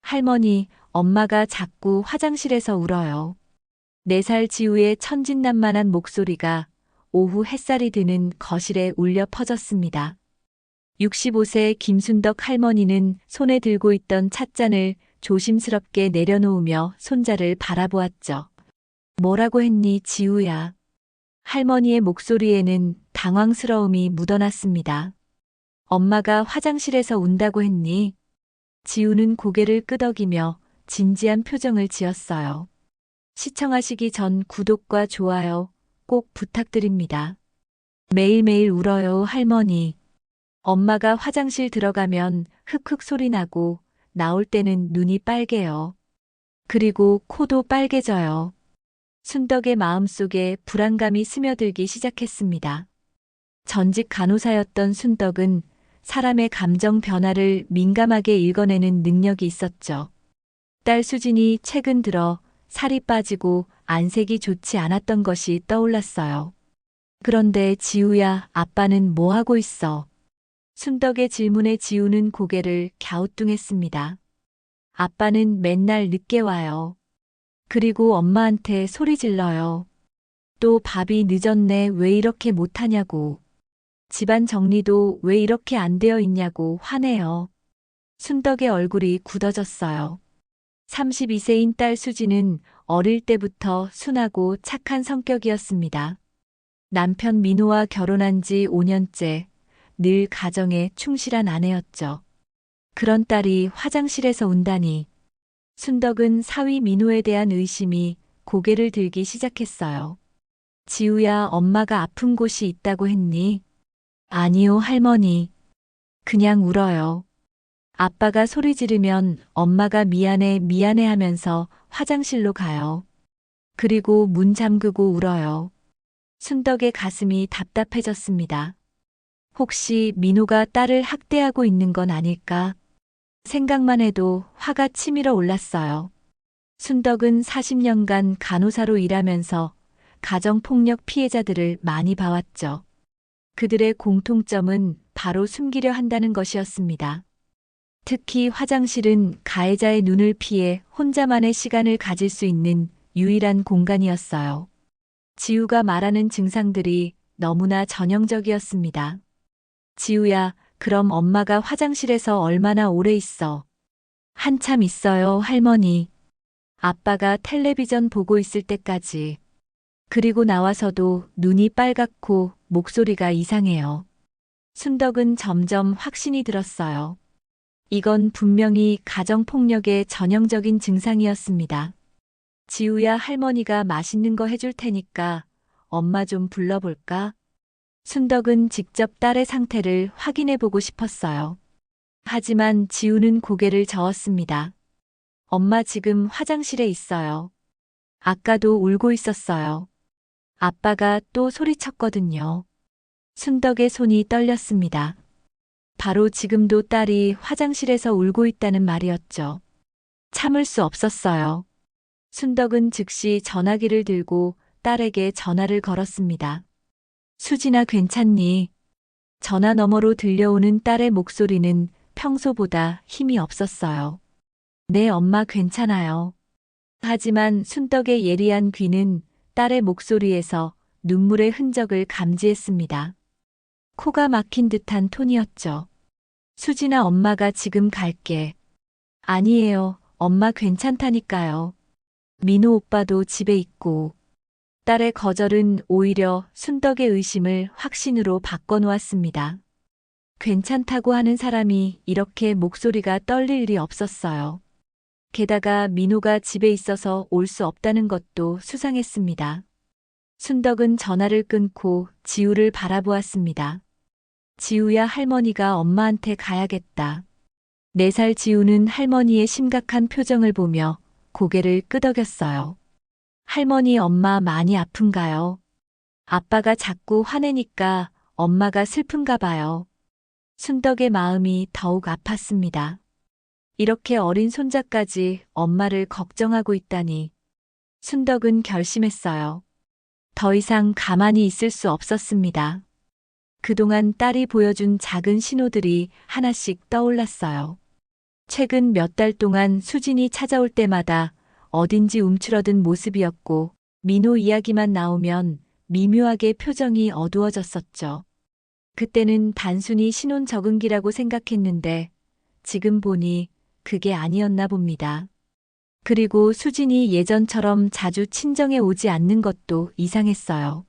할머니, 엄마가 자꾸 화장실에서 울어요. 4살 지우의 천진난만한 목소리가 오후 햇살이 드는 거실에 울려 퍼졌습니다. 65세 김순덕 할머니는 손에 들고 있던 찻잔을 조심스럽게 내려놓으며 손자를 바라보았죠. 뭐라고 했니, 지우야? 할머니의 목소리에는 당황스러움이 묻어났습니다. 엄마가 화장실에서 운다고 했니? 지우는 고개를 끄덕이며 진지한 표정을 지었어요. 시청하시기 전 구독과 좋아요 꼭 부탁드립니다. 매일매일 울어요, 할머니. 엄마가 화장실 들어가면 흑흑 소리 나고 나올 때는 눈이 빨개요. 그리고 코도 빨개져요. 순덕의 마음속에 불안감이 스며들기 시작했습니다. 전직 간호사였던 순덕은 사람의 감정 변화를 민감하게 읽어내는 능력이 있었죠. 딸 수진이 최근 들어 살이 빠지고 안색이 좋지 않았던 것이 떠올랐어요. 그런데 지우야, 아빠는 뭐 하고 있어? 순덕의 질문에 지우는 고개를 갸우뚱했습니다. 아빠는 맨날 늦게 와요. 그리고 엄마한테 소리 질러요. 또 밥이 늦었네, 왜 이렇게 못하냐고. 집안 정리도 왜 이렇게 안 되어 있냐고 화내요. 순덕의 얼굴이 굳어졌어요. 32세인 딸 수지는 어릴 때부터 순하고 착한 성격이었습니다. 남편 민호와 결혼한 지 5년째 늘 가정에 충실한 아내였죠. 그런 딸이 화장실에서 운다니. 순덕은 사위 민호에 대한 의심이 고개를 들기 시작했어요. 지우야, 엄마가 아픈 곳이 있다고 했니? 아니요, 할머니. 그냥 울어요. 아빠가 소리 지르면 엄마가 미안해, 미안해 하면서 화장실로 가요. 그리고 문 잠그고 울어요. 순덕의 가슴이 답답해졌습니다. 혹시 민호가 딸을 학대하고 있는 건 아닐까? 생각만 해도 화가 치밀어 올랐어요. 순덕은 40년간 간호사로 일하면서 가정폭력 피해자들을 많이 봐왔죠. 그들의 공통점은 바로 숨기려 한다는 것이었습니다. 특히 화장실은 가해자의 눈을 피해 혼자만의 시간을 가질 수 있는 유일한 공간이었어요. 지우가 말하는 증상들이 너무나 전형적이었습니다. 지우야, 그럼 엄마가 화장실에서 얼마나 오래 있어? 한참 있어요, 할머니. 아빠가 텔레비전 보고 있을 때까지. 그리고 나와서도 눈이 빨갛고 목소리가 이상해요. 순덕은 점점 확신이 들었어요. 이건 분명히 가정폭력의 전형적인 증상이었습니다. 지우야, 할머니가 맛있는 거 해줄 테니까 엄마 좀 불러볼까? 순덕은 직접 딸의 상태를 확인해 보고 싶었어요. 하지만 지우는 고개를 저었습니다. 엄마 지금 화장실에 있어요. 아까도 울고 있었어요. 아빠가 또 소리쳤거든요. 순덕의 손이 떨렸습니다. 바로 지금도 딸이 화장실에서 울고 있다는 말이었죠. 참을 수 없었어요. 순덕은 즉시 전화기를 들고 딸에게 전화를 걸었습니다. 수진아, 괜찮니? 전화 너머로 들려오는 딸의 목소리는 평소보다 힘이 없었어요. 네, 엄마 괜찮아요. 하지만 순덕의 예리한 귀는 딸의 목소리에서 눈물의 흔적을 감지했습니다. 코가 막힌 듯한 톤이었죠. 수진아, 엄마가 지금 갈게. 아니에요, 엄마 괜찮다니까요. 민호 오빠도 집에 있고. 딸의 거절은 오히려 순덕의 의심을 확신으로 바꿔놓았습니다. 괜찮다고 하는 사람이 이렇게 목소리가 떨릴 일이 없었어요. 게다가 민호가 집에 있어서 올 수 없다는 것도 수상했습니다. 순덕은 전화를 끊고 지우를 바라보았습니다. 지우야, 할머니가 엄마한테 가야겠다. 4살 지우는 할머니의 심각한 표정을 보며 고개를 끄덕였어요. 할머니, 엄마 많이 아픈가요? 아빠가 자꾸 화내니까 엄마가 슬픈가 봐요. 순덕의 마음이 더욱 아팠습니다. 이렇게 어린 손자까지 엄마를 걱정하고 있다니. 순덕은 결심했어요. 더 이상 가만히 있을 수 없었습니다. 그동안 딸이 보여준 작은 신호들이 하나씩 떠올랐어요. 최근 몇 달 동안 수진이 찾아올 때마다 어딘지 움츠러든 모습이었고 민호 이야기만 나오면 미묘하게 표정이 어두워졌었죠. 그때는 단순히 신혼 적응기라고 생각했는데 지금 보니 그게 아니었나 봅니다. 그리고 수진이 예전처럼 자주 친정에 오지 않는 것도 이상했어요.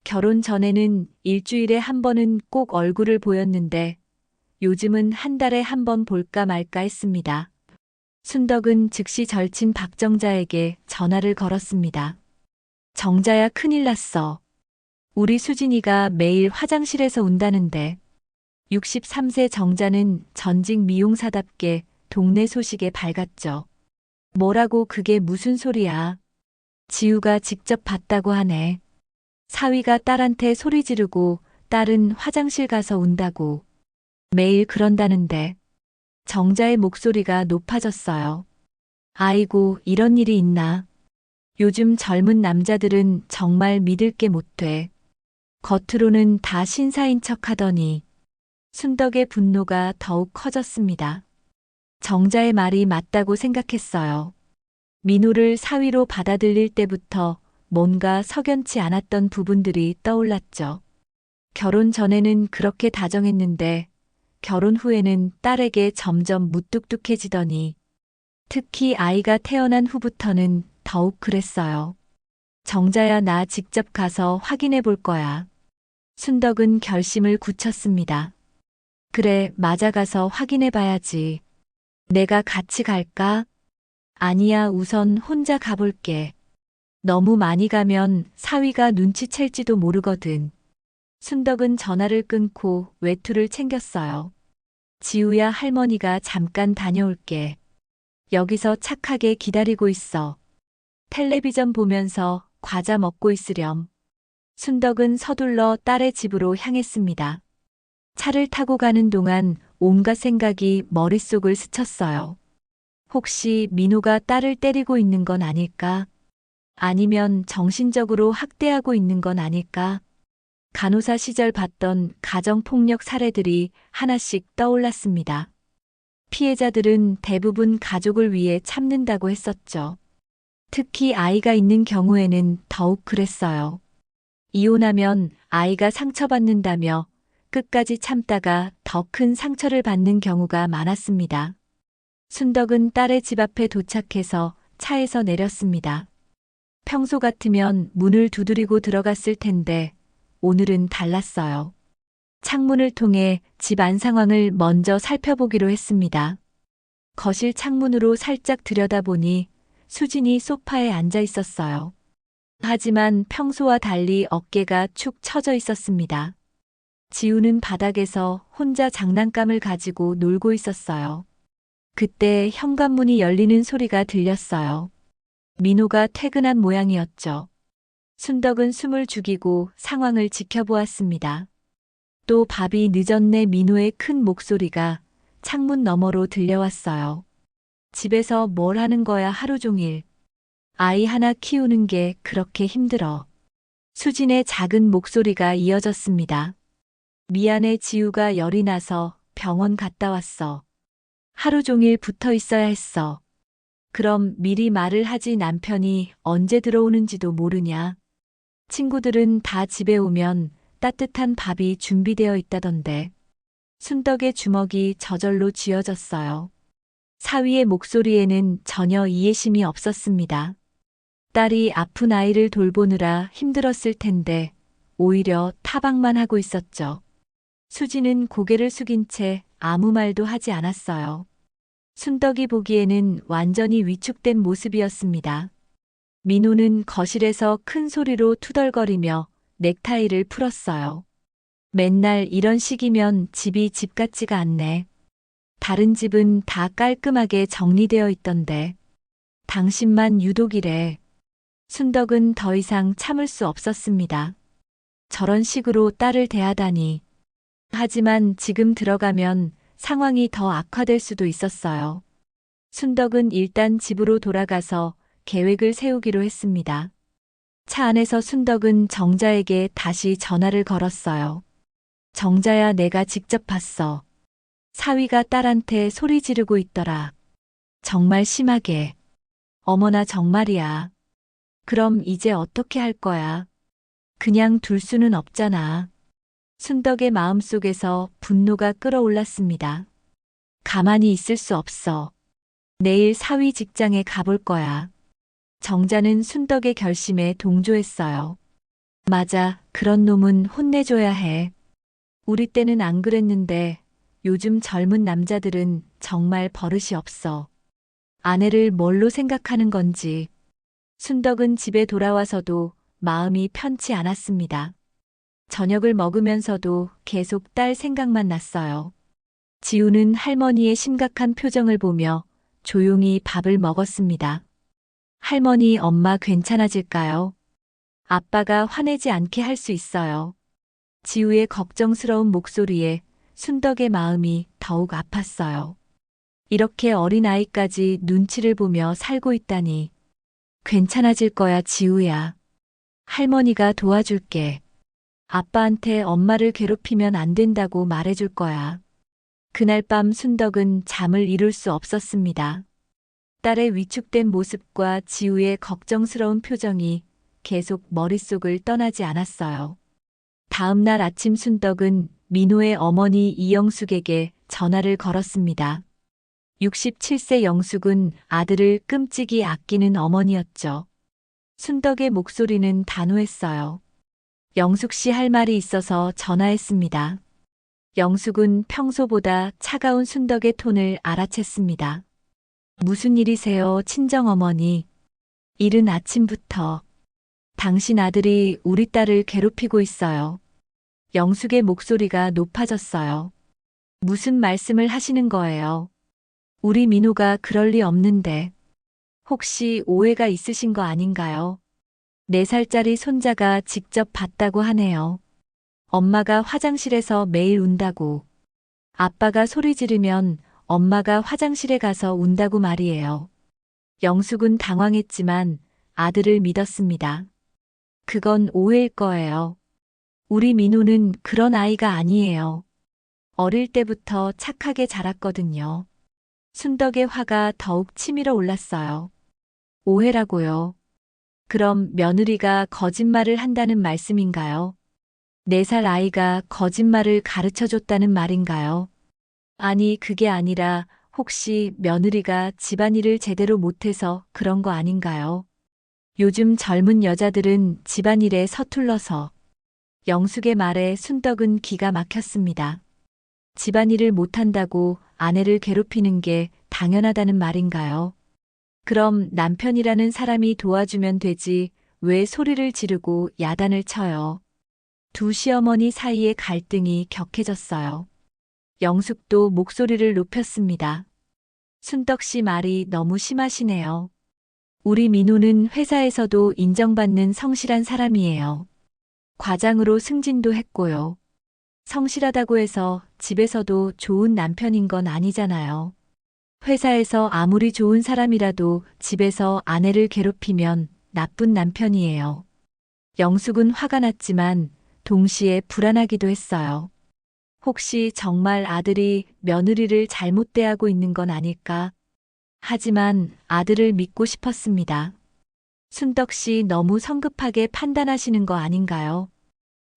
결혼 전에는 일주일에 한 번은 꼭 얼굴을 보였는데 요즘은 한 달에 한 번 볼까 말까 했습니다. 순덕은 즉시 절친 박정자에게 전화를 걸었습니다. 정자야, 큰일 났어. 우리 수진이가 매일 화장실에서 운다는데. 63세 정자는 전직 미용사답게 동네 소식에 밝았죠. 뭐라고, 그게 무슨 소리야. 지우가 직접 봤다고 하네. 사위가 딸한테 소리 지르고 딸은 화장실 가서 운다고. 매일 그런다는데. 정자의 목소리가 높아졌어요. 아이고, 이런 일이 있나. 요즘 젊은 남자들은 정말 믿을 게 못 돼. 겉으로는 다 신사인 척 하더니. 순덕의 분노가 더욱 커졌습니다. 정자의 말이 맞다고 생각했어요. 민호를 사위로 받아들일 때부터 뭔가 석연치 않았던 부분들이 떠올랐죠. 결혼 전에는 그렇게 다정했는데 결혼 후에는 딸에게 점점 무뚝뚝해지더니 특히 아이가 태어난 후부터는 더욱 그랬어요. 정자야, 나 직접 가서 확인해 볼 거야. 순덕은 결심을 굳혔습니다. 그래, 맞아, 가서 확인해 봐야지. 내가 같이 갈까? 아니야, 우선 혼자 가볼게. 너무 많이 가면 사위가 눈치챌지도 모르거든. 순덕은 전화를 끊고 외투를 챙겼어요. 지우야, 할머니가 잠깐 다녀올게. 여기서 착하게 기다리고 있어. 텔레비전 보면서 과자 먹고 있으렴. 순덕은 서둘러 딸의 집으로 향했습니다. 차를 타고 가는 동안 온갖 생각이 머릿속을 스쳤어요. 혹시 민호가 딸을 때리고 있는 건 아닐까? 아니면 정신적으로 학대하고 있는 건 아닐까? 간호사 시절 봤던 가정폭력 사례들이 하나씩 떠올랐습니다. 피해자들은 대부분 가족을 위해 참는다고 했었죠. 특히 아이가 있는 경우에는 더욱 그랬어요. 이혼하면 아이가 상처받는다며 끝까지 참다가 더 큰 상처를 받는 경우가 많았습니다. 순덕은 딸의 집 앞에 도착해서 차에서 내렸습니다. 평소 같으면 문을 두드리고 들어갔을 텐데 오늘은 달랐어요. 창문을 통해 집 안 상황을 먼저 살펴보기로 했습니다. 거실 창문으로 살짝 들여다보니 수진이 소파에 앉아 있었어요. 하지만 평소와 달리 어깨가 축 처져 있었습니다. 지우는 바닥에서 혼자 장난감을 가지고 놀고 있었어요. 그때 현관문이 열리는 소리가 들렸어요. 민호가 퇴근한 모양이었죠. 순덕은 숨을 죽이고 상황을 지켜보았습니다. 또 밥이 늦었네. 민호의 큰 목소리가 창문 너머로 들려왔어요. 집에서 뭘 하는 거야, 하루 종일. 아이 하나 키우는 게 그렇게 힘들어. 수진의 작은 목소리가 이어졌습니다. 미안해, 지우가 열이 나서 병원 갔다 왔어. 하루 종일 붙어 있어야 했어. 그럼 미리 말을 하지, 남편이 언제 들어오는지도 모르냐. 친구들은 다 집에 오면 따뜻한 밥이 준비되어 있다던데. 순덕의 주먹이 저절로 쥐어졌어요. 사위의 목소리에는 전혀 이해심이 없었습니다. 딸이 아픈 아이를 돌보느라 힘들었을 텐데 오히려 타박만 하고 있었죠. 수지는 고개를 숙인 채 아무 말도 하지 않았어요. 순덕이 보기에는 완전히 위축된 모습이었습니다. 민호는 거실에서 큰 소리로 투덜거리며 넥타이를 풀었어요. 맨날 이런 식이면 집이 집 같지가 않네. 다른 집은 다 깔끔하게 정리되어 있던데. 당신만 유독이래. 순덕은 더 이상 참을 수 없었습니다. 저런 식으로 딸을 대하다니. 하지만 지금 들어가면 상황이 더 악화될 수도 있었어요. 순덕은 일단 집으로 돌아가서 계획을 세우기로 했습니다. 차 안에서 순덕은 정자에게 다시 전화를 걸었어요. 정자야, 내가 직접 봤어. 사위가 딸한테 소리 지르고 있더라. 정말 심하게. 어머나 정말이야. 그럼 이제 어떻게 할 거야? 그냥 둘 수는 없잖아. 순덕의 마음속에서 분노가 끓어올랐습니다. 가만히 있을 수 없어. 내일 사위 직장에 가볼 거야. 정자는 순덕의 결심에 동조했어요. 맞아, 그런 놈은 혼내줘야 해. 우리 때는 안 그랬는데 요즘 젊은 남자들은 정말 버릇이 없어. 아내를 뭘로 생각하는 건지. 순덕은 집에 돌아와서도 마음이 편치 않았습니다. 저녁을 먹으면서도 계속 딸 생각만 났어요. 지우는 할머니의 심각한 표정을 보며 조용히 밥을 먹었습니다. 할머니, 엄마 괜찮아질까요? 아빠가 화내지 않게 할 수 있어요. 지우의 걱정스러운 목소리에 순덕의 마음이 더욱 아팠어요. 이렇게 어린아이까지 눈치를 보며 살고 있다니. 괜찮아질 거야, 지우야. 할머니가 도와줄게. 아빠한테 엄마를 괴롭히면 안 된다고 말해줄 거야. 그날 밤 순덕은 잠을 이룰 수 없었습니다. 딸의 위축된 모습과 지우의 걱정스러운 표정이 계속 머릿속을 떠나지 않았어요. 다음 날 아침 순덕은 민호의 어머니 이영숙에게 전화를 걸었습니다. 67세 영숙은 아들을 끔찍이 아끼는 어머니였죠. 순덕의 목소리는 단호했어요. 영숙 씨 할 말이 있어서 전화했습니다. 영숙은 평소보다 차가운 순덕의 톤을 알아챘습니다. 무슨 일이세요, 친정어머니? 이른 아침부터. 당신 아들이 우리 딸을 괴롭히고 있어요. 영숙의 목소리가 높아졌어요. 무슨 말씀을 하시는 거예요? 우리 민호가 그럴 리 없는데. 혹시 오해가 있으신 거 아닌가요? 4살짜리 손자가 직접 봤다고 하네요. 엄마가 화장실에서 매일 운다고. 아빠가 소리 지르면 엄마가 화장실에 가서 운다고 말이에요. 영숙은 당황했지만 아들을 믿었습니다. 그건 오해일 거예요. 우리 민호는 그런 아이가 아니에요. 어릴 때부터 착하게 자랐거든요. 순덕의 화가 더욱 치밀어 올랐어요. 오해라고요. 그럼 며느리가 거짓말을 한다는 말씀인가요? 4살 아이가 거짓말을 가르쳐줬다는 말인가요? 아니, 그게 아니라 혹시 며느리가 집안일을 제대로 못해서 그런 거 아닌가요? 요즘 젊은 여자들은 집안일에 서툴러서. 영숙의 말에 순덕은 기가 막혔습니다. 집안일을 못한다고 아내를 괴롭히는 게 당연하다는 말인가요? 그럼 남편이라는 사람이 도와주면 되지 왜 소리를 지르고 야단을 쳐요? 두 시어머니 사이의 갈등이 격해졌어요. 영숙도 목소리를 높였습니다. 순덕 씨 말이 너무 심하시네요. 우리 민호는 회사에서도 인정받는 성실한 사람이에요. 과장으로 승진도 했고요. 성실하다고 해서 집에서도 좋은 남편인 건 아니잖아요. 회사에서 아무리 좋은 사람이라도 집에서 아내를 괴롭히면 나쁜 남편이에요. 영숙은 화가 났지만 동시에 불안하기도 했어요. 혹시 정말 아들이 며느리를 잘못 대하고 있는 건 아닐까? 하지만 아들을 믿고 싶었습니다. 순덕 씨 너무 성급하게 판단하시는 거 아닌가요?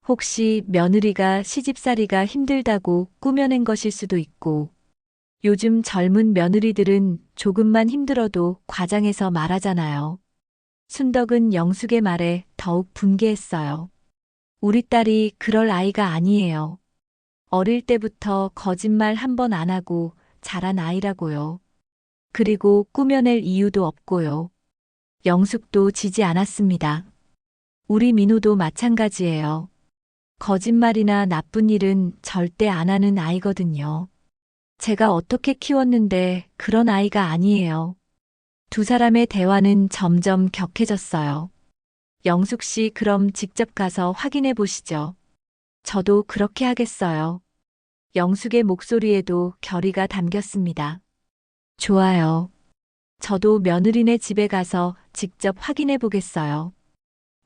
혹시 며느리가 시집살이가 힘들다고 꾸며낸 것일 수도 있고, 요즘 젊은 며느리들은 조금만 힘들어도 과장해서 말하잖아요. 순덕은 영숙의 말에 더욱 분개했어요. 우리 딸이 그럴 아이가 아니에요. 어릴 때부터 거짓말 한 번 안 하고 자란 아이라고요. 그리고 꾸며낼 이유도 없고요. 영숙도 지지 않았습니다. 우리 민호도 마찬가지예요. 거짓말이나 나쁜 일은 절대 안 하는 아이거든요. 제가 어떻게 키웠는데 그런 아이가 아니에요. 두 사람의 대화는 점점 격해졌어요. 영숙 씨, 그럼 직접 가서 확인해 보시죠. 저도 그렇게 하겠어요. 영숙의 목소리에도 결의가 담겼습니다. 좋아요. 저도 며느리네 집에 가서 직접 확인해 보겠어요.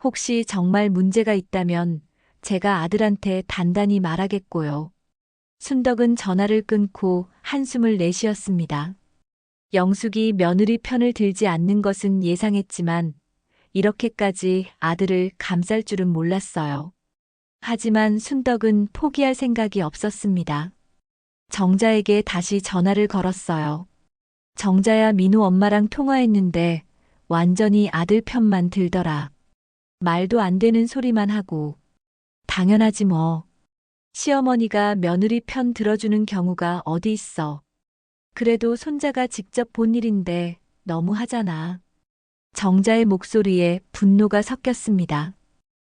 혹시 정말 문제가 있다면 제가 아들한테 단단히 말하겠고요. 순덕은 전화를 끊고 한숨을 내쉬었습니다. 영숙이 며느리 편을 들지 않는 것은 예상했지만 이렇게까지 아들을 감쌀 줄은 몰랐어요. 하지만 순덕은 포기할 생각이 없었습니다. 정자에게 다시 전화를 걸었어요. 정자야, 민호 엄마랑 통화했는데 완전히 아들 편만 들더라. 말도 안 되는 소리만 하고. 당연하지 뭐. 시어머니가 며느리 편 들어주는 경우가 어디 있어. 그래도 손자가 직접 본 일인데 너무 하잖아. 정자의 목소리에 분노가 섞였습니다.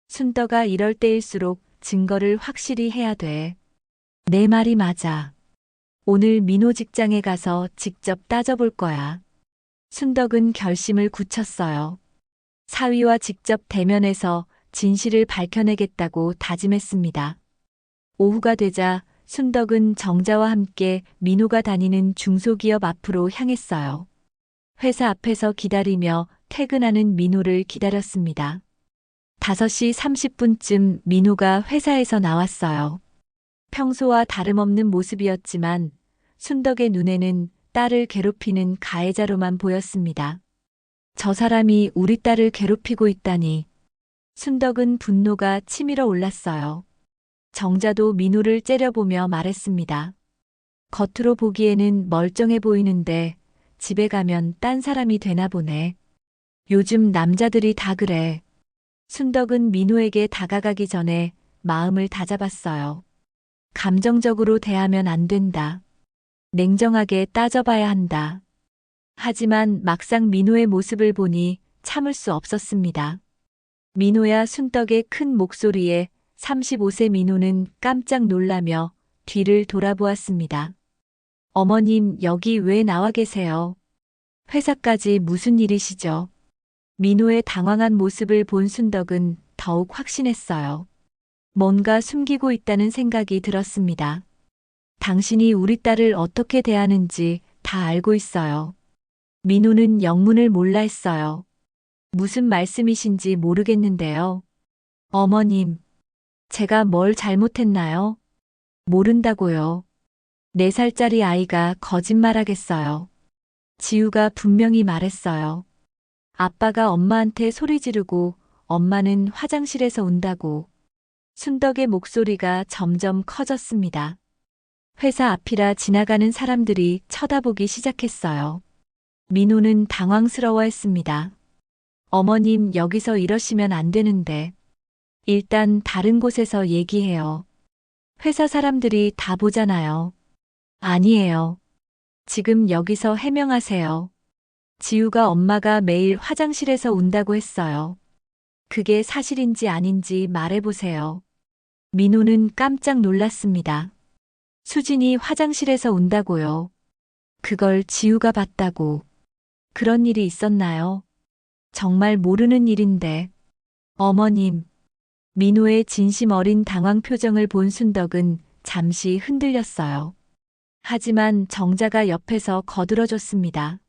순덕아, 이럴 때일수록 증거를 확실히 해야 돼. 내 말이 맞아. 오늘 민호 직장에 가서 직접 따져볼 거야. 순덕은 결심을 굳혔어요. 사위와 직접 대면해서 진실을 밝혀내겠다고 다짐했습니다. 오후가 되자 순덕은 정자와 함께 민호가 다니는 중소기업 앞으로 향했어요. 회사 앞에서 기다리며 퇴근하는 민호를 기다렸습니다. 5시 30분쯤 민호가 회사에서 나왔어요. 평소와 다름없는 모습이었지만 순덕의 눈에는 딸을 괴롭히는 가해자로만 보였습니다. 저 사람이 우리 딸을 괴롭히고 있다니. 순덕은 분노가 치밀어 올랐어요. 정자도 민호를 째려보며 말했습니다. 겉으로 보기에는 멀쩡해 보이는데 집에 가면 딴 사람이 되나 보네. 요즘 남자들이 다 그래. 순덕은 민호에게 다가가기 전에 마음을 다잡았어요. 감정적으로 대하면 안 된다. 냉정하게 따져봐야 한다. 하지만 막상 민호의 모습을 보니 참을 수 없었습니다. 민호야, 순덕의 큰 목소리에 35세 민호는 깜짝 놀라며 뒤를 돌아보았습니다. 어머님, 여기 왜 나와 계세요? 회사까지 무슨 일이시죠? 민호의 당황한 모습을 본 순덕은 더욱 확신했어요. 뭔가 숨기고 있다는 생각이 들었습니다. 당신이 우리 딸을 어떻게 대하는지 다 알고 있어요. 민호는 영문을 몰라 했어요. 무슨 말씀이신지 모르겠는데요. 어머님, 제가 뭘 잘못했나요? 모른다고요. 4살짜리 아이가 거짓말하겠어요. 지우가 분명히 말했어요. 아빠가 엄마한테 소리 지르고 엄마는 화장실에서 운다고. 순덕의 목소리가 점점 커졌습니다. 회사 앞이라 지나가는 사람들이 쳐다보기 시작했어요. 민호는 당황스러워했습니다. 어머님, 여기서 이러시면 안 되는데. 일단 다른 곳에서 얘기해요. 회사 사람들이 다 보잖아요. 아니에요. 지금 여기서 해명하세요. 지우가 엄마가 매일 화장실에서 운다고 했어요. 그게 사실인지 아닌지 말해보세요. 민호는 깜짝 놀랐습니다. 수진이 화장실에서 운다고요. 그걸 지우가 봤다고. 그런 일이 있었나요? 정말 모르는 일인데. 어머님. 민호의 진심 어린 당황 표정을 본 순덕은 잠시 흔들렸어요. 하지만 정자가 옆에서 거들어줬습니다.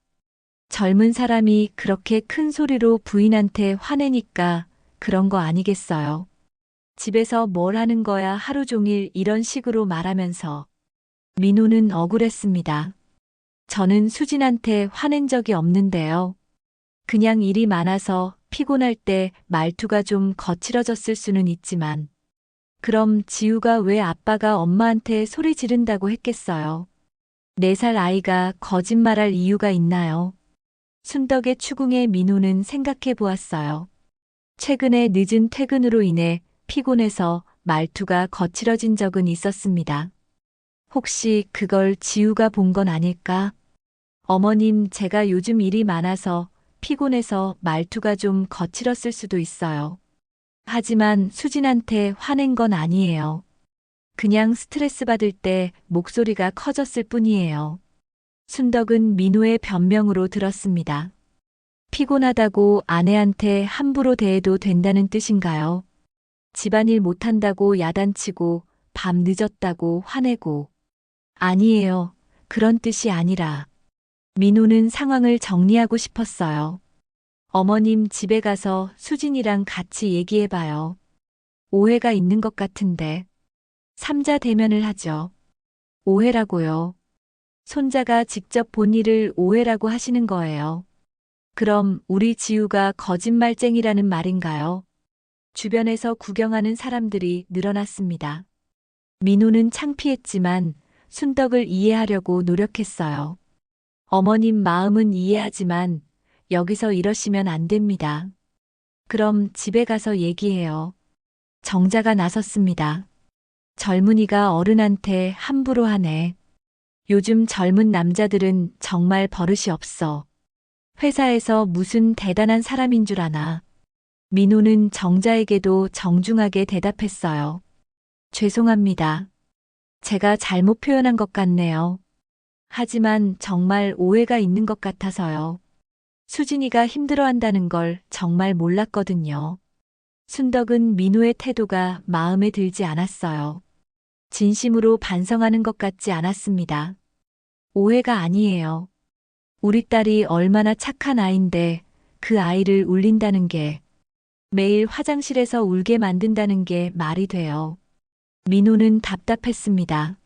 젊은 사람이 그렇게 큰 소리로 부인한테 화내니까 그런 거 아니겠어요. 집에서 뭘 하는 거야, 하루 종일 이런 식으로 말하면서. 민호는 억울했습니다. 저는 수진한테 화낸 적이 없는데요. 그냥 일이 많아서 피곤할 때 말투가 좀 거칠어졌을 수는 있지만. 그럼 지우가 왜 아빠가 엄마한테 소리 지른다고 했겠어요? 4살 아이가 거짓말할 이유가 있나요? 순덕의 추궁에 민호는 생각해 보았어요. 최근에 늦은 퇴근으로 인해 피곤해서 말투가 거칠어진 적은 있었습니다. 혹시 그걸 지우가 본 건 아닐까? 어머님, 제가 요즘 일이 많아서 피곤해서 말투가 좀 거칠었을 수도 있어요. 하지만 수진한테 화낸 건 아니에요. 그냥 스트레스 받을 때 목소리가 커졌을 뿐이에요. 순덕은 민호의 변명으로 들었습니다. 피곤하다고 아내한테 함부로 대해도 된다는 뜻인가요? 집안일 못한다고 야단치고 밤 늦었다고 화내고. 아니에요. 그런 뜻이 아니라. 민호는 상황을 정리하고 싶었어요. 어머님, 집에 가서 수진이랑 같이 얘기해봐요. 오해가 있는 것 같은데. 삼자 대면을 하죠. 오해라고요. 손자가 직접 본 일을 오해라고 하시는 거예요. 그럼 우리 지우가 거짓말쟁이라는 말인가요? 주변에서 구경하는 사람들이 늘어났습니다. 민호는 창피했지만 순덕을 이해하려고 노력했어요. 어머님 마음은 이해하지만 여기서 이러시면 안 됩니다. 그럼 집에 가서 얘기해요. 정자가 나섰습니다. 젊은이가 어른한테 함부로 하네. 요즘 젊은 남자들은 정말 버릇이 없어. 회사에서 무슨 대단한 사람인 줄 아나. 민호는 정자에게도 정중하게 대답했어요. 죄송합니다. 제가 잘못 표현한 것 같네요. 하지만 정말 오해가 있는 것 같아서요. 수진이가 힘들어한다는 걸 정말 몰랐거든요. 순덕은 민호의 태도가 마음에 들지 않았어요. 진심으로 반성하는 것 같지 않았습니다. 오해가 아니에요. 우리 딸이 얼마나 착한 아이인데 그 아이를 울린다는 게, 매일 화장실에서 울게 만든다는 게 말이 돼요. 민호는 답답했습니다.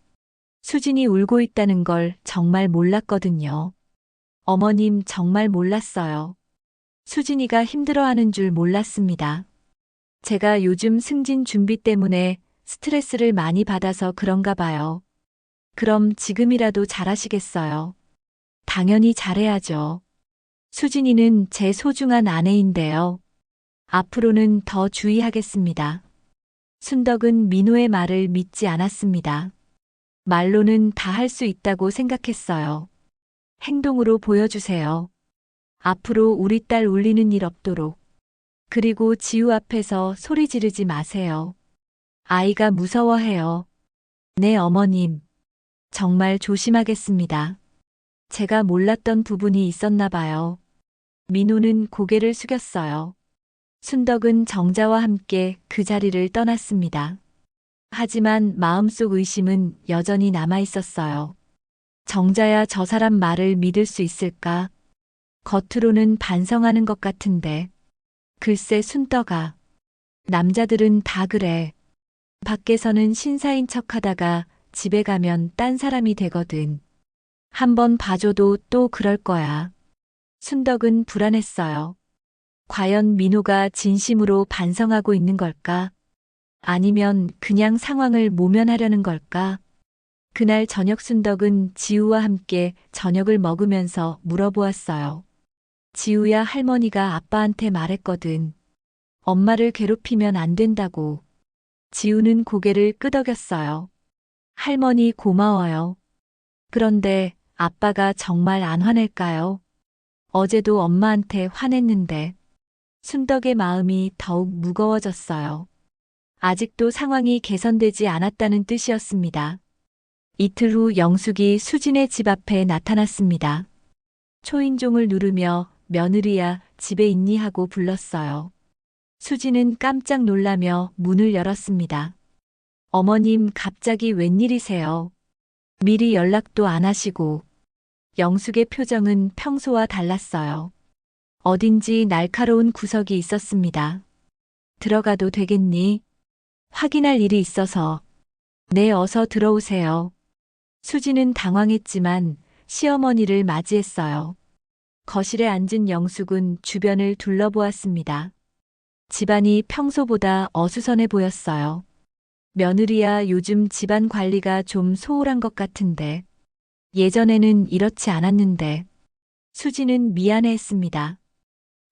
수진이 울고 있다는 걸 정말 몰랐거든요. 어머님 정말 몰랐어요. 수진이가 힘들어하는 줄 몰랐습니다. 제가 요즘 승진 준비 때문에 스트레스를 많이 받아서 그런가 봐요. 그럼 지금이라도 잘하시겠어요? 당연히 잘해야죠. 수진이는 제 소중한 아내인데요. 앞으로는 더 주의하겠습니다. 순덕은 민호의 말을 믿지 않았습니다. 말로는 다 할 수 있다고 생각했어요. 행동으로 보여주세요. 앞으로 우리 딸 울리는 일 없도록. 그리고 지우 앞에서 소리 지르지 마세요. 아이가 무서워해요. 네, 어머님. 정말 조심하겠습니다. 제가 몰랐던 부분이 있었나 봐요. 민호는 고개를 숙였어요. 순덕은 정자와 함께 그 자리를 떠났습니다. 하지만 마음속 의심은 여전히 남아 있었어요. 정자야 저 사람 말을 믿을 수 있을까? 겉으로는 반성하는 것 같은데. 글쎄 순덕아. 남자들은 다 그래. 밖에서는 신사인 척 하다가 집에 가면 딴 사람이 되거든. 한번 봐줘도 또 그럴 거야. 순덕은 불안했어요. 과연 민호가 진심으로 반성하고 있는 걸까? 아니면 그냥 상황을 모면하려는 걸까? 그날 저녁 순덕은 지우와 함께 저녁을 먹으면서 물어보았어요. 지우야, 할머니가 아빠한테 말했거든. 엄마를 괴롭히면 안 된다고. 지우는 고개를 끄덕였어요. 할머니 고마워요. 그런데 아빠가 정말 안 화낼까요? 어제도 엄마한테 화냈는데. 순덕의 마음이 더욱 무거워졌어요. 아직도 상황이 개선되지 않았다는 뜻이었습니다. 이틀 후 영숙이 수진의 집 앞에 나타났습니다. 초인종을 누르며 며느리야, 집에 있니 하고 불렀어요. 수진은 깜짝 놀라며 문을 열었습니다. 어머님, 갑자기 웬일이세요? 미리 연락도 안 하시고. 영숙의 표정은 평소와 달랐어요. 어딘지 날카로운 구석이 있었습니다. 들어가도 되겠니? 확인할 일이 있어서. 네, 어서 들어오세요. 수지는 당황했지만 시어머니를 맞이했어요. 거실에 앉은 영숙은 주변을 둘러보았습니다. 집안이 평소보다 어수선해 보였어요. 며느리야, 요즘 집안 관리가 좀 소홀한 것 같은데. 예전에는 이렇지 않았는데. 수지는 미안해했습니다.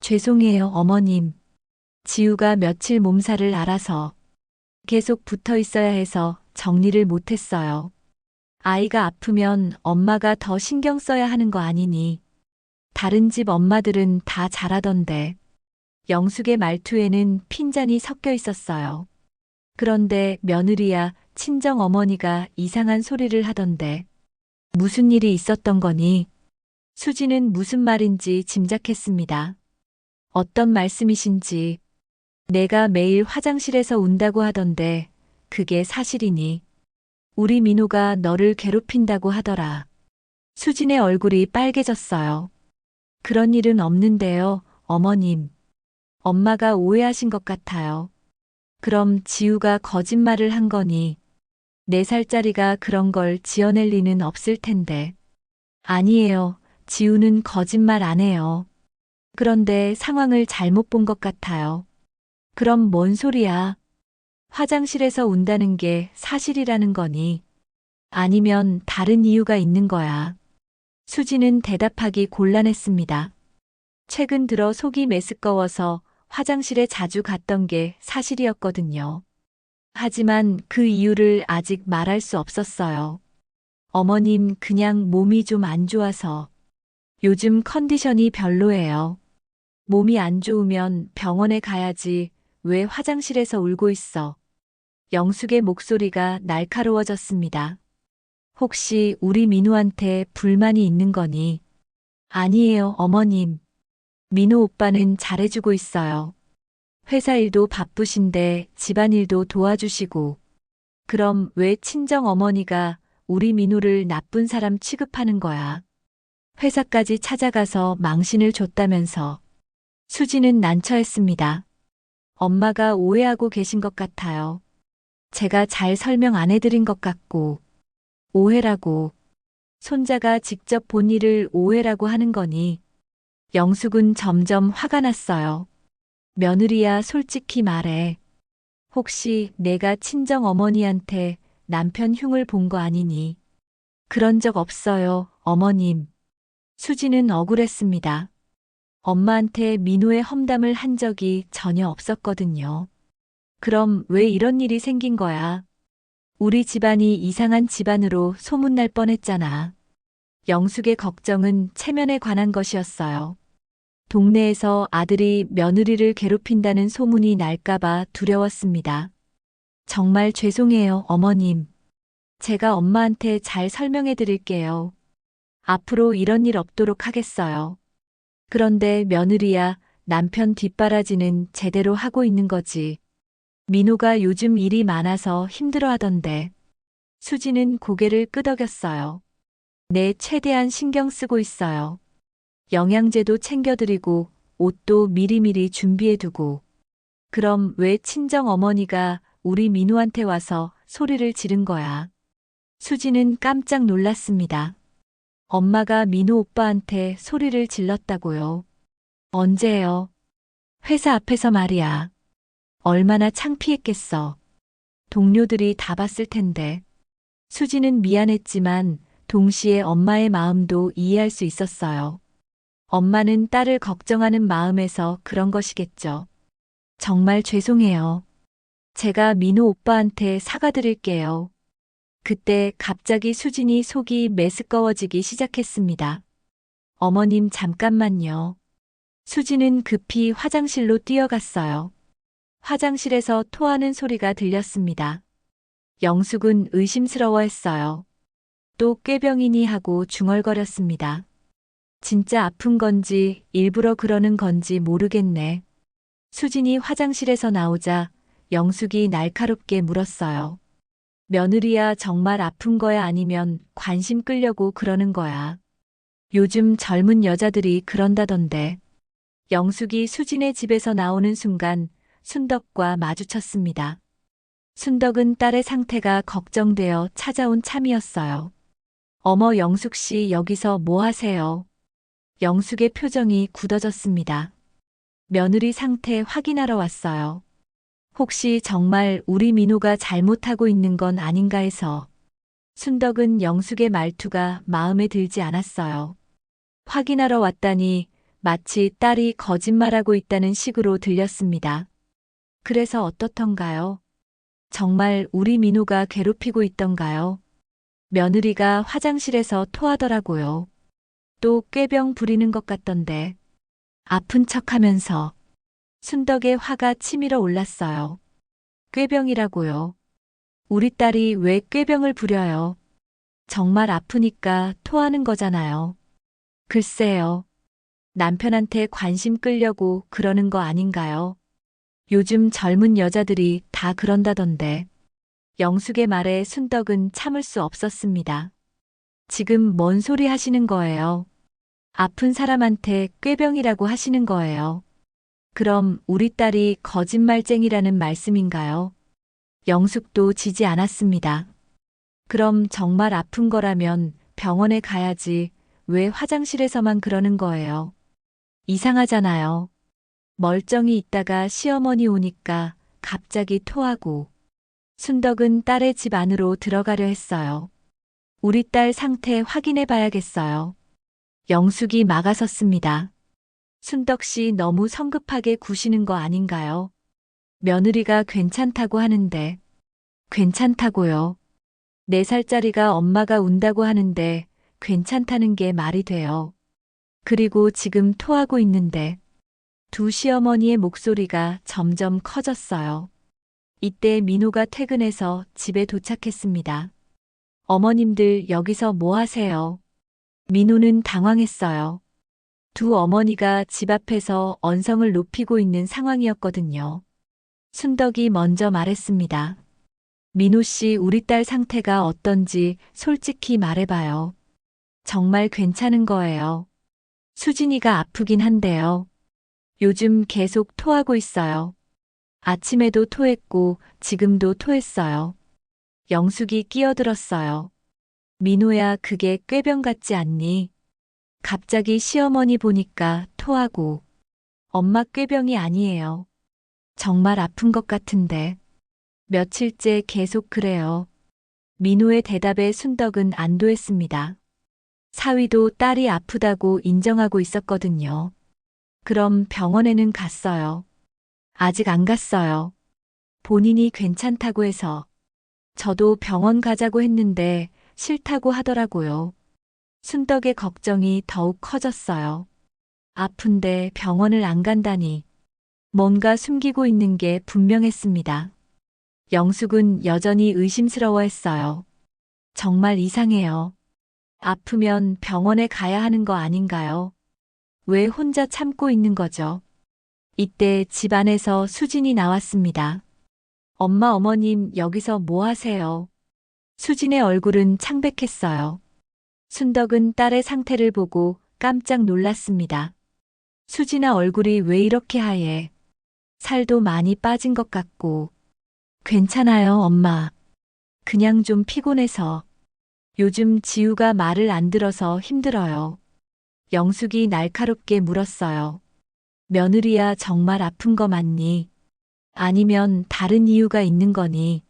죄송해요, 어머님. 지우가 며칠 몸살을 앓아서 계속 붙어 있어야 해서 정리를 못했어요. 아이가 아프면 엄마가 더 신경 써야 하는 거 아니니. 다른 집 엄마들은 다 잘하던데. 영숙의 말투에는 핀잔이 섞여 있었어요. 그런데 며느리야, 친정 어머니가 이상한 소리를 하던데. 무슨 일이 있었던 거니? 수지는 무슨 말인지 짐작했습니다. 어떤 말씀이신지. 내가 매일 화장실에서 운다고 하던데 그게 사실이니? 우리 민호가 너를 괴롭힌다고 하더라. 수진의 얼굴이 빨개졌어요. 그런 일은 없는데요, 어머님. 엄마가 오해하신 것 같아요. 그럼 지우가 거짓말을 한 거니? 4살짜리가 그런 걸 지어낼 리는 없을 텐데. 아니에요. 지우는 거짓말 안 해요. 그런데 상황을 잘못 본 것 같아요. 그럼 뭔 소리야? 화장실에서 운다는 게 사실이라는 거니? 아니면 다른 이유가 있는 거야? 수지는 대답하기 곤란했습니다. 최근 들어 속이 메스꺼워서 화장실에 자주 갔던 게 사실이었거든요. 하지만 그 이유를 아직 말할 수 없었어요. 어머님, 그냥 몸이 좀 안 좋아서. 요즘 컨디션이 별로예요. 몸이 안 좋으면 병원에 가야지. 왜 화장실에서 울고 있어? 영숙의 목소리가 날카로워졌습니다. 혹시 우리 민우한테 불만이 있는 거니? 아니에요, 어머님. 민우 오빠는 잘해주고 있어요. 회사 일도 바쁘신데 집안일도 도와주시고. 그럼 왜 친정 어머니가 우리 민우를 나쁜 사람 취급하는 거야? 회사까지 찾아가서 망신을 줬다면서. 수지는 난처했습니다. 엄마가 오해하고 계신 것 같아요. 제가 잘 설명 안 해드린 것 같고. 오해라고. 손자가 직접 본 일을 오해라고 하는 거니. 영숙은 점점 화가 났어요. 며느리야, 솔직히 말해. 혹시 내가 친정 어머니한테 남편 흉을 본 거 아니니? 그런 적 없어요, 어머님. 수지는 억울했습니다. 엄마한테 민우의 험담을 한 적이 전혀 없었거든요. 그럼 왜 이런 일이 생긴 거야? 우리 집안이 이상한 집안으로 소문날 뻔했잖아. 영숙의 걱정은 체면에 관한 것이었어요. 동네에서 아들이 며느리를 괴롭힌다는 소문이 날까봐 두려웠습니다. 정말 죄송해요, 어머님. 제가 엄마한테 잘 설명해 드릴게요. 앞으로 이런 일 없도록 하겠어요. 그런데 며느리야, 남편 뒷바라지는 제대로 하고 있는 거지. 민호가 요즘 일이 많아서 힘들어 하던데. 수지는 고개를 끄덕였어요. 네, 최대한 신경 쓰고 있어요. 영양제도 챙겨드리고 옷도 미리미리 준비해두고. 그럼 왜 친정 어머니가 우리 민우한테 와서 소리를 지른 거야? 수지는 깜짝 놀랐습니다. 엄마가 민우 오빠한테 소리를 질렀다고요. 언제요? 회사 앞에서 말이야. 얼마나 창피했겠어. 동료들이 다 봤을 텐데. 수지는 미안했지만 동시에 엄마의 마음도 이해할 수 있었어요. 엄마는 딸을 걱정하는 마음에서 그런 것이겠죠. 정말 죄송해요. 제가 민우 오빠한테 사과드릴게요. 그때 갑자기 수진이 속이 메스꺼워지기 시작했습니다. 어머님, 잠깐만요. 수진은 급히 화장실로 뛰어갔어요. 화장실에서 토하는 소리가 들렸습니다. 영숙은 의심스러워했어요. 또 꾀병이니 하고 중얼거렸습니다. 진짜 아픈 건지 일부러 그러는 건지 모르겠네. 수진이 화장실에서 나오자 영숙이 날카롭게 물었어요. 며느리야, 정말 아픈 거야 아니면 관심 끌려고 그러는 거야? 요즘 젊은 여자들이 그런다던데. 영숙이 수진의 집에서 나오는 순간 순덕과 마주쳤습니다. 순덕은 딸의 상태가 걱정되어 찾아온 참이었어요. 어머, 영숙 씨, 여기서 뭐 하세요? 영숙의 표정이 굳어졌습니다. 며느리 상태 확인하러 왔어요. 혹시 정말 우리 민호가 잘못하고 있는 건 아닌가 해서. 순덕은 영숙의 말투가 마음에 들지 않았어요. 확인하러 왔다니 마치 딸이 거짓말하고 있다는 식으로 들렸습니다. 그래서 어떻던가요? 정말 우리 민호가 괴롭히고 있던가요? 며느리가 화장실에서 토하더라고요. 또 꾀병 부리는 것 같던데. 아픈 척하면서. 순덕의 화가 치밀어 올랐어요. 꾀병이라고요. 우리 딸이 왜 꾀병을 부려요? 정말 아프니까 토하는 거잖아요. 글쎄요. 남편한테 관심 끌려고 그러는 거 아닌가요? 요즘 젊은 여자들이 다 그런다던데. 영숙의 말에 순덕은 참을 수 없었습니다. 지금 뭔 소리 하시는 거예요? 아픈 사람한테 꾀병이라고 하시는 거예요. 그럼 우리 딸이 거짓말쟁이라는 말씀인가요? 영숙도 지지 않았습니다. 그럼 정말 아픈 거라면 병원에 가야지. 왜 화장실에서만 그러는 거예요? 이상하잖아요. 멀쩡히 있다가 시어머니 오니까 갑자기 토하고. 순덕은 딸의 집 안으로 들어가려 했어요. 우리 딸 상태 확인해 봐야겠어요. 영숙이 막아섰습니다. 순덕 씨 너무 성급하게 구시는 거 아닌가요? 며느리가 괜찮다고 하는데. 괜찮다고요? 4살짜리가 엄마가 운다고 하는데 괜찮다는 게 말이 돼요. 그리고 지금 토하고 있는데. 두 시어머니의 목소리가 점점 커졌어요. 이때 민호가 퇴근해서 집에 도착했습니다. 어머님들 여기서 뭐 하세요? 민호는 당황했어요. 두 어머니가 집 앞에서 언성을 높이고 있는 상황이었거든요. 순덕이 먼저 말했습니다. 민호 씨, 우리 딸 상태가 어떤지 솔직히 말해봐요. 정말 괜찮은 거예요. 수진이가 아프긴 한데요. 요즘 계속 토하고 있어요. 아침에도 토했고 지금도 토했어요. 영숙이 끼어들었어요. 민호야, 그게 꾀병 같지 않니? 갑자기 시어머니 보니까 토하고. 엄마, 꾀병이 아니에요. 정말 아픈 것 같은데. 며칠째 계속 그래요. 민호의 대답에 순덕은 안도했습니다. 사위도 딸이 아프다고 인정하고 있었거든요. 그럼 병원에는 갔어요. 아직 안 갔어요. 본인이 괜찮다고 해서. 저도 병원 가자고 했는데 싫다고 하더라고요. 순덕의 걱정이 더욱 커졌어요. 아픈데 병원을 안 간다니. 뭔가 숨기고 있는 게 분명했습니다. 영숙은 여전히 의심스러워했어요. 정말 이상해요. 아프면 병원에 가야 하는 거 아닌가요? 왜 혼자 참고 있는 거죠? 이때 집 안에서 수진이 나왔습니다. 엄마, 어머님, 여기서 뭐 하세요? 수진의 얼굴은 창백했어요. 순덕은 딸의 상태를 보고 깜짝 놀랐습니다. 수진아, 얼굴이 왜 이렇게 하얘? 살도 많이 빠진 것 같고. 괜찮아요, 엄마. 그냥 좀 피곤해서. 요즘 지우가 말을 안 들어서 힘들어요. 영숙이 날카롭게 물었어요. 며느리야, 정말 아픈 거 맞니? 아니면 다른 이유가 있는 거니?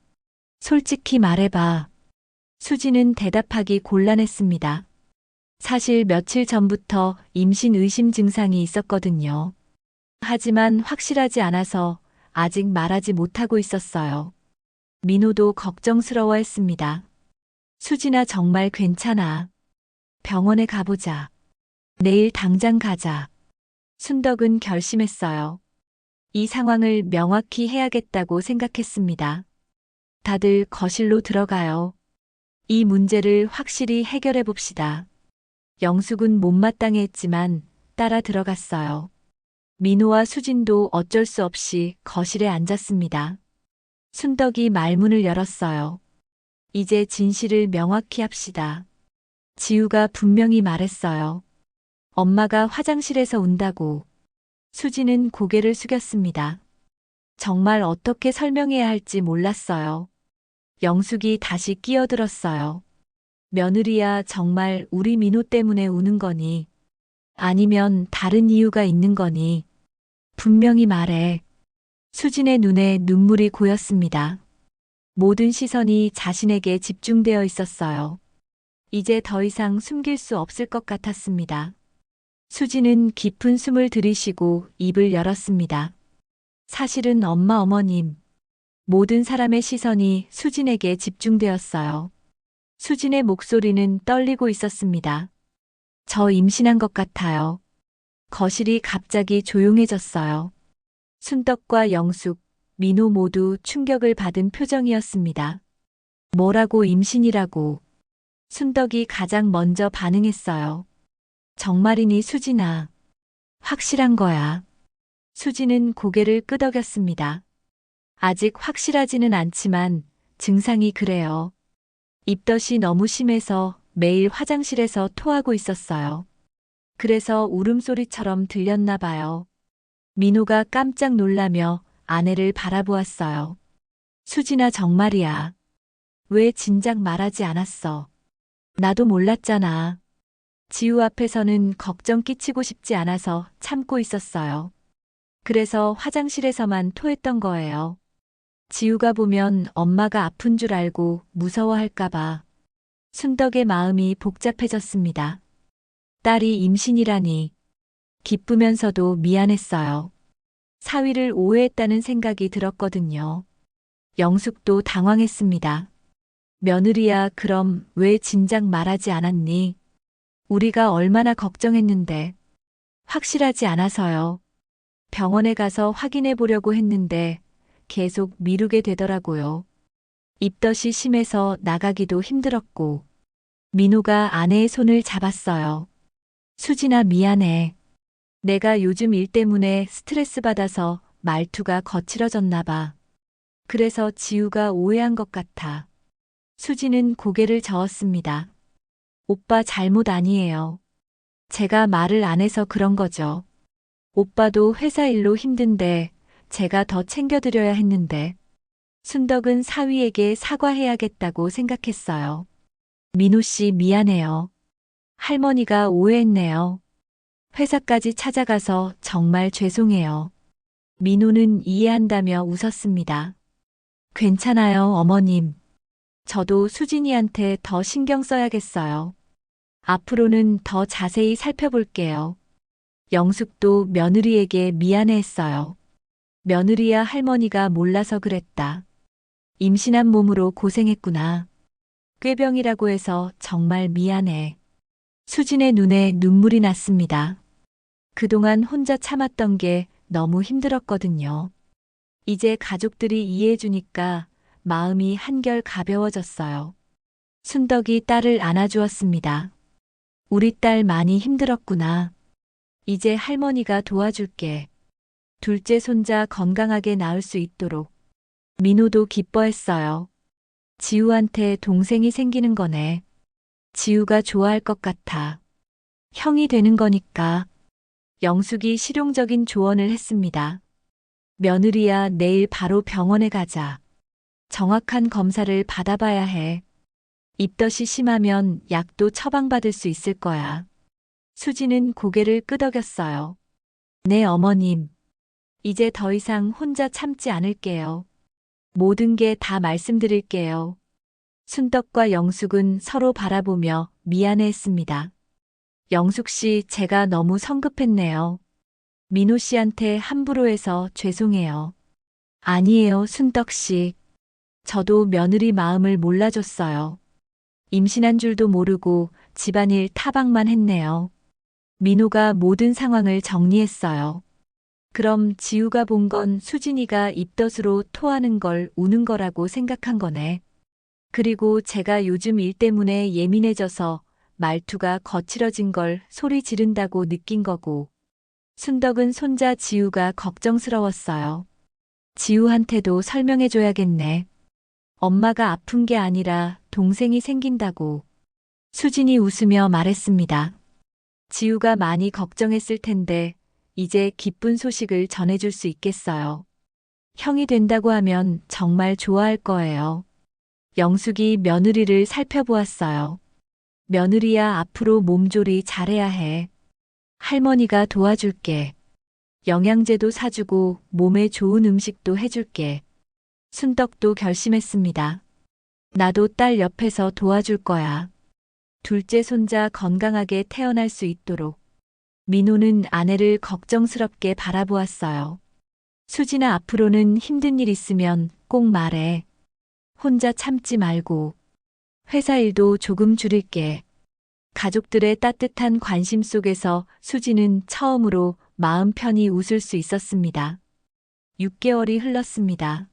솔직히 말해봐. 수지는 대답하기 곤란했습니다. 사실 며칠 전부터 임신 의심 증상이 있었거든요. 하지만 확실하지 않아서 아직 말하지 못하고 있었어요. 민호도 걱정스러워했습니다. 수진아, 정말 괜찮아. 병원에 가보자. 내일 당장 가자. 순덕은 결심했어요. 이 상황을 명확히 해야겠다고 생각했습니다. 다들 거실로 들어가요. 이 문제를 확실히 해결해 봅시다. 영숙은 못마땅했지만 따라 들어갔어요. 민호와 수진도 어쩔 수 없이 거실에 앉았습니다. 순덕이 말문을 열었어요. 이제 진실을 명확히 합시다. 지우가 분명히 말했어요. 엄마가 화장실에서 운다고. 수진은 고개를 숙였습니다. 정말 어떻게 설명해야 할지 몰랐어요. 영숙이 다시 끼어들었어요. 며느리야, 정말 우리 민호 때문에 우는 거니? 아니면 다른 이유가 있는 거니? 분명히 말해. 수진의 눈에 눈물이 고였습니다. 모든 시선이 자신에게 집중되어 있었어요. 이제 더 이상 숨길 수 없을 것 같았습니다. 수진은 깊은 숨을 들이쉬고 입을 열었습니다. 사실은 엄마, 어머님, 모든 사람의 시선이 수진에게 집중되었어요. 수진의 목소리는 떨리고 있었습니다. 저 임신한 것 같아요. 거실이 갑자기 조용해졌어요. 순덕과 영숙, 민호 모두 충격을 받은 표정이었습니다. 뭐라고, 임신이라고? 순덕이 가장 먼저 반응했어요. 정말이니, 수진아? 확실한 거야. 수진은 고개를 끄덕였습니다. 아직 확실하지는 않지만 증상이 그래요. 입덧이 너무 심해서 매일 화장실에서 토하고 있었어요. 그래서 울음소리처럼 들렸나 봐요. 민호가 깜짝 놀라며 아내를 바라보았어요. 수진아, 정말이야. 왜 진작 말하지 않았어? 나도 몰랐잖아. 지우 앞에서는 걱정 끼치고 싶지 않아서 참고 있었어요. 그래서 화장실에서만 토했던 거예요. 지우가 보면 엄마가 아픈 줄 알고 무서워할까봐. 순덕의 마음이 복잡해졌습니다. 딸이 임신이라니. 기쁘면서도 미안했어요. 사위를 오해했다는 생각이 들었거든요. 영숙도 당황했습니다. 며느리야, 그럼 왜 진작 말하지 않았니? 우리가 얼마나 걱정했는데. 확실하지 않아서요. 병원에 가서 확인해 보려고 했는데 계속 미루게 되더라고요. 입덧이 심해서 나가기도 힘들었고. 민호가 아내의 손을 잡았어요. 수진아, 미안해. 내가 요즘 일 때문에 스트레스 받아서 말투가 거칠어졌나 봐. 그래서 지우가 오해한 것 같아. 수진은 고개를 저었습니다. 오빠 잘못 아니에요. 제가 말을 안 해서 그런 거죠. 오빠도 회사 일로 힘든데 제가 더 챙겨드려야 했는데. 순덕은 사위에게 사과해야겠다고 생각했어요. 민호 씨, 미안해요. 할머니가 오해했네요. 회사까지 찾아가서 정말 죄송해요. 민호는 이해한다며 웃었습니다. 괜찮아요, 어머님. 저도 수진이한테 더 신경 써야겠어요. 앞으로는 더 자세히 살펴볼게요. 영숙도 며느리에게 미안해했어요. 며느리야, 할머니가 몰라서 그랬다. 임신한 몸으로 고생했구나. 꾀병이라고 해서 정말 미안해. 수진의 눈에 눈물이 났습니다. 그동안 혼자 참았던 게 너무 힘들었거든요. 이제 가족들이 이해해주니까 마음이 한결 가벼워졌어요. 순덕이 딸을 안아주었습니다. 우리 딸 많이 힘들었구나. 이제 할머니가 도와줄게. 둘째 손자 건강하게 낳을 수 있도록. 민호도 기뻐했어요. 지우한테 동생이 생기는 거네. 지우가 좋아할 것 같아. 형이 되는 거니까. 영숙이 실용적인 조언을 했습니다. 며느리야, 내일 바로 병원에 가자. 정확한 검사를 받아봐야 해. 입덧이 심하면 약도 처방받을 수 있을 거야. 수지는 고개를 끄덕였어요. 네, 어머님. 이제 더 이상 혼자 참지 않을게요. 모든 게 다 말씀드릴게요. 순덕과 영숙은 서로 바라보며 미안해했습니다. 영숙 씨, 제가 너무 성급했네요. 민호 씨한테 함부로 해서 죄송해요. 아니에요, 순덕 씨. 저도 며느리 마음을 몰라줬어요. 임신한 줄도 모르고 집안일 타박만 했네요. 민호가 모든 상황을 정리했어요. 그럼 지우가 본 건 수진이가 입덧으로 토하는 걸 우는 거라고 생각한 거네. 그리고 제가 요즘 일 때문에 예민해져서 말투가 거칠어진 걸 소리 지른다고 느낀 거고. 순덕은 손자 지우가 걱정스러웠어요. 지우한테도 설명해줘야겠네. 엄마가 아픈 게 아니라 동생이 생긴다고. 수진이 웃으며 말했습니다. 지우가 많이 걱정했을 텐데 이제 기쁜 소식을 전해줄 수 있겠어요. 형이 된다고 하면 정말 좋아할 거예요. 영숙이 며느리를 살펴보았어요. 며느리야, 앞으로 몸조리 잘해야 해. 할머니가 도와줄게. 영양제도 사주고 몸에 좋은 음식도 해줄게. 순덕도 결심했습니다. 나도 딸 옆에서 도와줄 거야. 둘째 손자 건강하게 태어날 수 있도록. 민호는 아내를 걱정스럽게 바라보았어요. 수진아, 앞으로는 힘든 일 있으면 꼭 말해. 혼자 참지 말고. 회사 일도 조금 줄일게. 가족들의 따뜻한 관심 속에서 수진은 처음으로 마음 편히 웃을 수 있었습니다. 6개월이 흘렀습니다.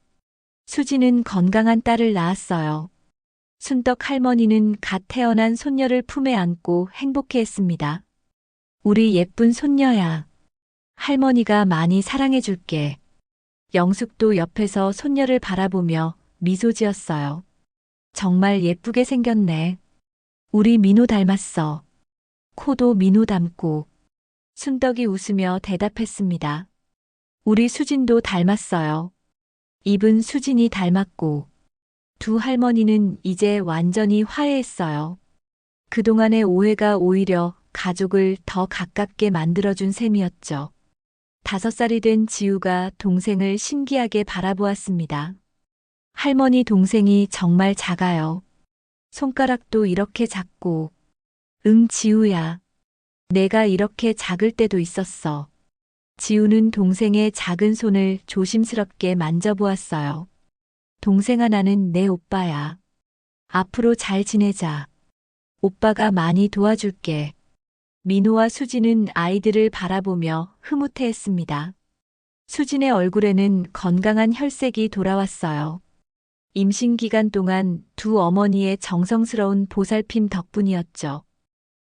수진은 건강한 딸을 낳았어요. 순덕 할머니는 갓 태어난 손녀를 품에 안고 행복해했습니다. 우리 예쁜 손녀야. 할머니가 많이 사랑해줄게. 영숙도 옆에서 손녀를 바라보며 미소 지었어요. 정말 예쁘게 생겼네. 우리 민호 닮았어. 코도 민호 닮고. 순덕이 웃으며 대답했습니다. 우리 수진도 닮았어요. 입은 수진이 닮았고. 두 할머니는 이제 완전히 화해했어요. 그동안의 오해가 오히려 가족을 더 가깝게 만들어준 셈이었죠. 5살이 된 지우가 동생을 신기하게 바라보았습니다. 할머니 동생이 정말 작아요. 손가락도 이렇게 작고. 응, 지우야. 내가 이렇게 작을 때도 있었어. 지우는 동생의 작은 손을 조심스럽게 만져보았어요. 동생아, 나는 내 오빠야. 앞으로 잘 지내자. 오빠가 많이 도와줄게. 민호와 수진은 아이들을 바라보며 흐뭇해했습니다. 수진의 얼굴에는 건강한 혈색이 돌아왔어요. 임신 기간 동안 두 어머니의 정성스러운 보살핌 덕분이었죠.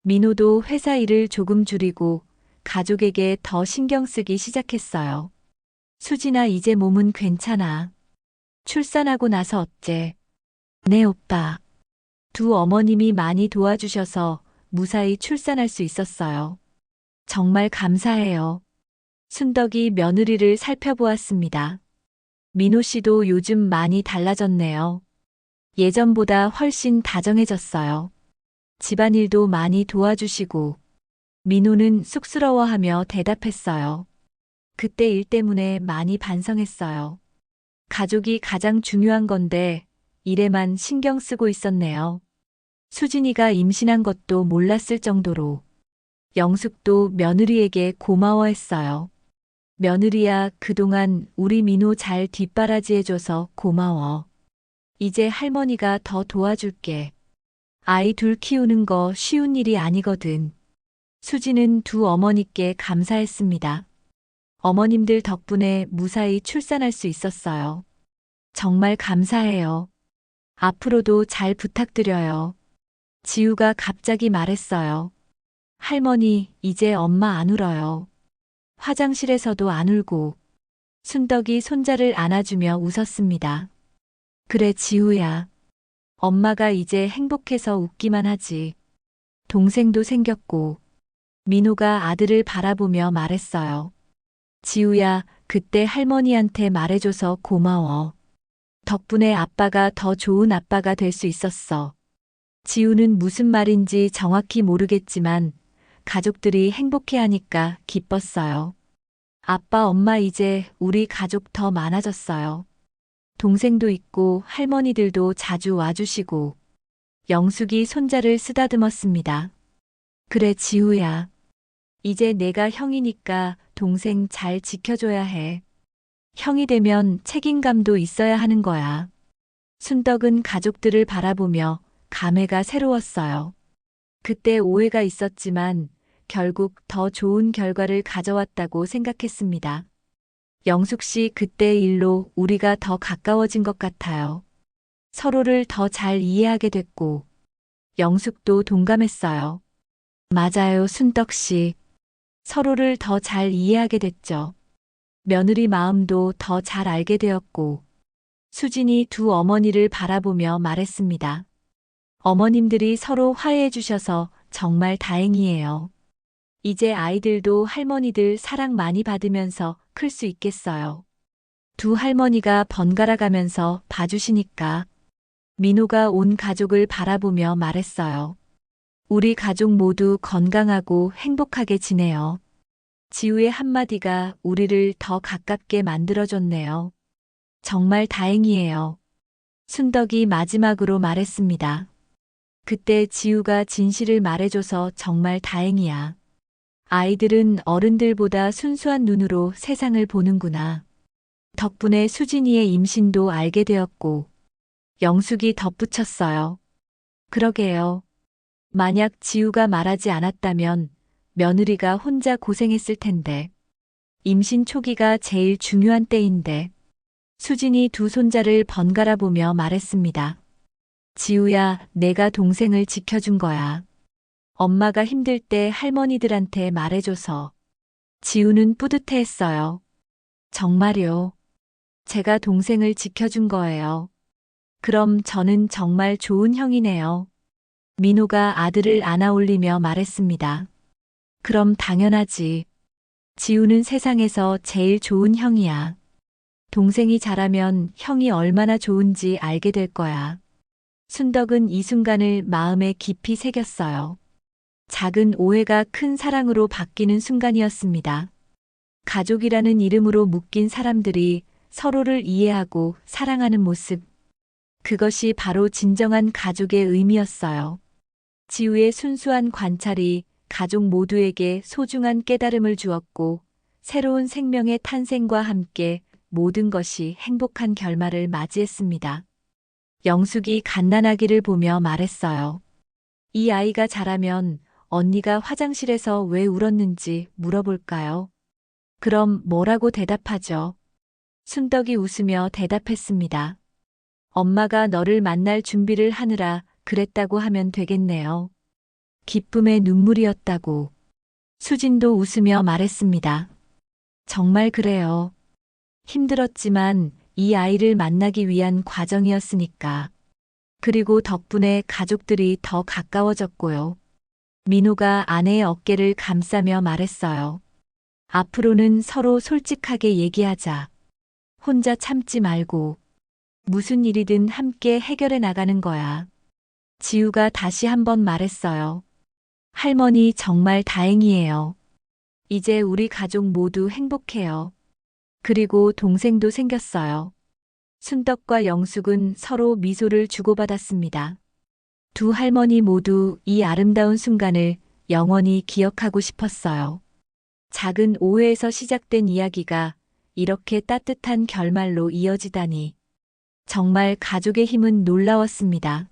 민호도 회사 일을 조금 줄이고 가족에게 더 신경 쓰기 시작했어요. 수진아, 이제 몸은 괜찮아. 출산하고 나서 어째? 네, 오빠. 두 어머님이 많이 도와주셔서 무사히 출산할 수 있었어요. 정말 감사해요. 순덕이 며느리를 살펴보았습니다. 민호 씨도 요즘 많이 달라졌네요. 예전보다 훨씬 다정해졌어요. 집안일도 많이 도와주시고. 민호는 쑥스러워하며 대답했어요. 그때 일 때문에 많이 반성했어요. 가족이 가장 중요한 건데 일에만 신경 쓰고 있었네요. 수진이가 임신한 것도 몰랐을 정도로. 영숙도 며느리에게 고마워했어요. 며느리야, 그동안 우리 민호 잘 뒷바라지해줘서 고마워. 이제 할머니가 더 도와줄게. 아이 둘 키우는 거 쉬운 일이 아니거든. 수진은 두 어머니께 감사했습니다. 어머님들 덕분에 무사히 출산할 수 있었어요. 정말 감사해요. 앞으로도 잘 부탁드려요. 지우가 갑자기 말했어요. 할머니, 이제 엄마 안 울어요. 화장실에서도 안 울고. 순덕이 손자를 안아주며 웃었습니다. 그래, 지우야. 엄마가 이제 행복해서 웃기만 하지. 동생도 생겼고. 민호가 아들을 바라보며 말했어요. 지우야, 그때 할머니한테 말해줘서 고마워. 덕분에 아빠가 더 좋은 아빠가 될 수 있었어. 지우는 무슨 말인지 정확히 모르겠지만 가족들이 행복해하니까 기뻤어요. 아빠, 엄마, 이제 우리 가족 더 많아졌어요. 동생도 있고 할머니들도 자주 와주시고. 영숙이 손자를 쓰다듬었습니다. 그래, 지우야. 이제 내가 형이니까 동생 잘 지켜줘야 해. 형이 되면 책임감도 있어야 하는 거야. 순덕은 가족들을 바라보며 감회가 새로웠어요. 그때 오해가 있었지만 결국 더 좋은 결과를 가져왔다고 생각했습니다. 영숙 씨, 그때 일로 우리가 더 가까워진 것 같아요. 서로를 더 잘 이해하게 됐고. 영숙도 동감했어요. 맞아요, 순덕 씨. 서로를 더 잘 이해하게 됐죠. 며느리 마음도 더 잘 알게 되었고. 수진이 두 어머니를 바라보며 말했습니다. 어머님들이 서로 화해해 주셔서 정말 다행이에요. 이제 아이들도 할머니들 사랑 많이 받으면서 클 수 있겠어요. 두 할머니가 번갈아 가면서 봐주시니까. 민호가 온 가족을 바라보며 말했어요. 우리 가족 모두 건강하고 행복하게 지내요. 지우의 한마디가 우리를 더 가깝게 만들어줬네요. 정말 다행이에요. 순덕이 마지막으로 말했습니다. 그때 지우가 진실을 말해줘서 정말 다행이야. 아이들은 어른들보다 순수한 눈으로 세상을 보는구나. 덕분에 수진이의 임신도 알게 되었고. 영숙이 덧붙였어요. 그러게요. 만약 지우가 말하지 않았다면 며느리가 혼자 고생했을 텐데. 임신 초기가 제일 중요한 때인데. 수진이 두 손자를 번갈아 보며 말했습니다. 지우야, 내가 동생을 지켜준 거야. 엄마가 힘들 때 할머니들한테 말해줘서. 지우는 뿌듯해했어요. 정말요. 제가 동생을 지켜준 거예요. 그럼 저는 정말 좋은 형이네요. 민호가 아들을 안아올리며 말했습니다. 그럼 당연하지. 지우는 세상에서 제일 좋은 형이야. 동생이 자라면 형이 얼마나 좋은지 알게 될 거야. 순덕은 이 순간을 마음에 깊이 새겼어요. 작은 오해가 큰 사랑으로 바뀌는 순간이었습니다. 가족이라는 이름으로 묶인 사람들이 서로를 이해하고 사랑하는 모습. 그것이 바로 진정한 가족의 의미였어요. 지우의 순수한 관찰이 가족 모두에게 소중한 깨달음을 주었고, 새로운 생명의 탄생과 함께 모든 것이 행복한 결말을 맞이했습니다. 영숙이 갓난아기를 보며 말했어요. 이 아이가 자라면 언니가 화장실에서 왜 울었는지 물어볼까요? 그럼 뭐라고 대답하죠? 순덕이 웃으며 대답했습니다. 엄마가 너를 만날 준비를 하느라 그랬다고 하면 되겠네요. 기쁨의 눈물이었다고. 수진도 웃으며 말했습니다. 정말 그래요. 힘들었지만 이 아이를 만나기 위한 과정이었으니까. 그리고 덕분에 가족들이 더 가까워졌고요. 민호가 아내의 어깨를 감싸며 말했어요. 앞으로는 서로 솔직하게 얘기하자. 혼자 참지 말고. 무슨 일이든 함께 해결해 나가는 거야. 지우가 다시 한번 말했어요. 할머니 정말 다행이에요. 이제 우리 가족 모두 행복해요. 그리고 동생도 생겼어요. 순덕과 영숙은 서로 미소를 주고받았습니다. 두 할머니 모두 이 아름다운 순간을 영원히 기억하고 싶었어요. 작은 오해에서 시작된 이야기가 이렇게 따뜻한 결말로 이어지다니. 정말 가족의 힘은 놀라웠습니다.